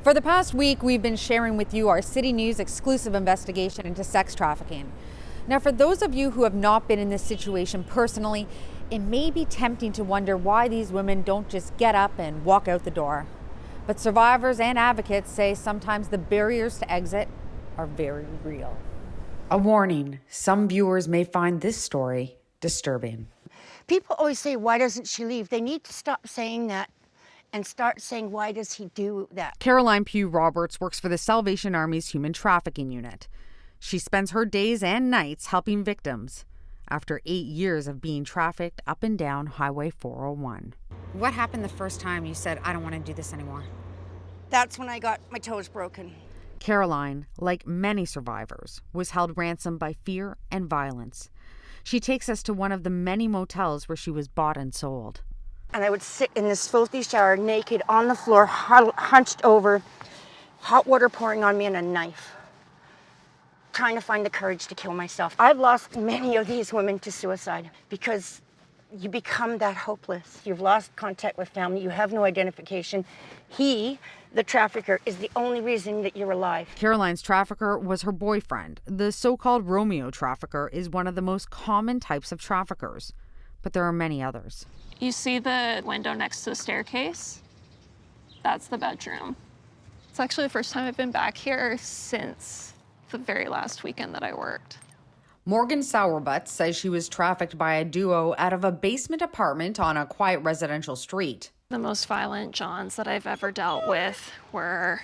For the past week, we've been sharing with you our City News exclusive investigation into sex trafficking. Now, for those of you who have not been in this situation personally, it may be tempting to wonder why these women don't just get up and walk out the door. But survivors and advocates say sometimes the barriers to exit are very real. A warning, some viewers may find this story disturbing. People always say, why doesn't she leave? They need to stop saying that and start saying, why does he do that? Caroline PUGH-ROBERTS works for the Salvation Army's Human Trafficking Unit. She spends her days and nights helping victims after 8 years of being trafficked up and down Highway 401. What happened the first time you said, I don't want to do this anymore? That's when I got my toes broken. Caroline, like many survivors, was held ransom by fear and violence. She takes us to one of the many motels where she was bought and sold. And I would sit in this filthy shower naked on the floor, hunched over, hot water pouring on me and a knife, trying to find the courage to kill myself. I've lost many of these women to suicide because you become that hopeless. You've lost contact with family. You have no identification. He, the trafficker, is the only reason that you're alive. Caroline's trafficker was her boyfriend. The so-called Romeo trafficker is one of the most common types of traffickers, but there are many others. You see the window next to the staircase? That's the bedroom. It's actually the first time I've been back here since the very last weekend that I worked. Morgan SOWERBUTTS says she was trafficked by a duo out of a basement apartment on a quiet residential street. The most violent Johns that I've ever dealt with were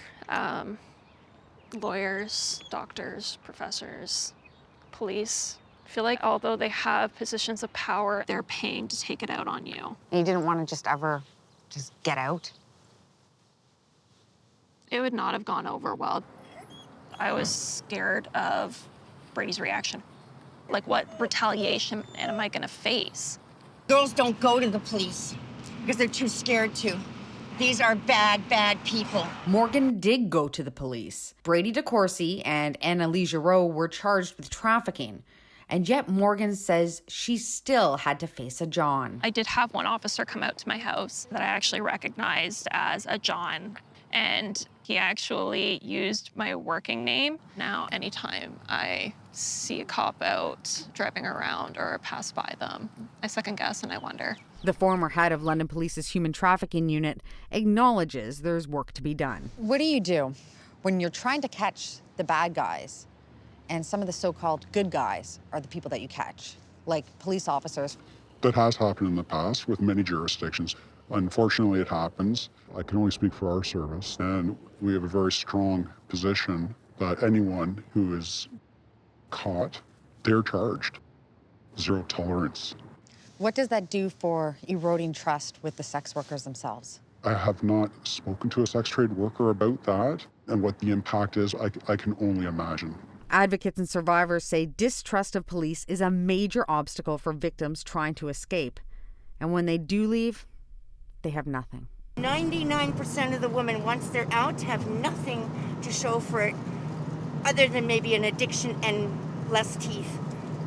lawyers, doctors, professors, police. I feel like although they have positions of power, they're paying to take it out on you. And you didn't want to just ever get out? It would not have gone over well. I was scared of Brady's reaction. Like, what retaliation am I gonna face? Girls don't go to the police because they're too scared to. These are bad, bad people. Morgan did go to the police. Brady DeCourcy and Anna-Lee Giroux were charged with trafficking. And yet Morgan says she still had to face a John. I did have one officer come out to my house that I actually recognized as a John, and he actually used my working name. Now, anytime I see a cop out driving around or pass by them, I second guess and I wonder. The former head of London Police's Human Trafficking Unit acknowledges there's work to be done. What do you do when you're trying to catch the bad guys and some of the so-called good guys are the people that you catch, like police officers? That has happened in the past with many jurisdictions. Unfortunately, it happens. I can only speak for our service, and we have a very strong position that anyone who is caught, they're charged. Zero tolerance. What does that do for eroding trust with the sex workers themselves? I have not spoken to a sex trade worker about that, and what the impact is, I can only imagine. Advocates and survivors say distrust of police is a major obstacle for victims trying to escape. And when they do leave, they have nothing. 99% of the women, once they're out, have nothing to show for it other than maybe an addiction and less teeth,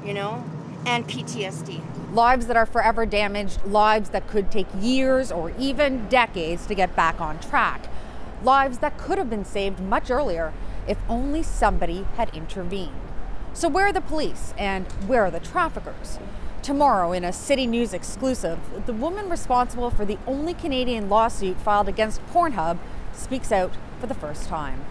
and PTSD. Lives that are forever damaged, lives that could take years or even decades to get back on track. Lives that could have been saved much earlier if only somebody had intervened. So where are the police and where are the traffickers? Tomorrow, in a City News exclusive, the woman responsible for the only Canadian lawsuit filed against Pornhub speaks out for the first time.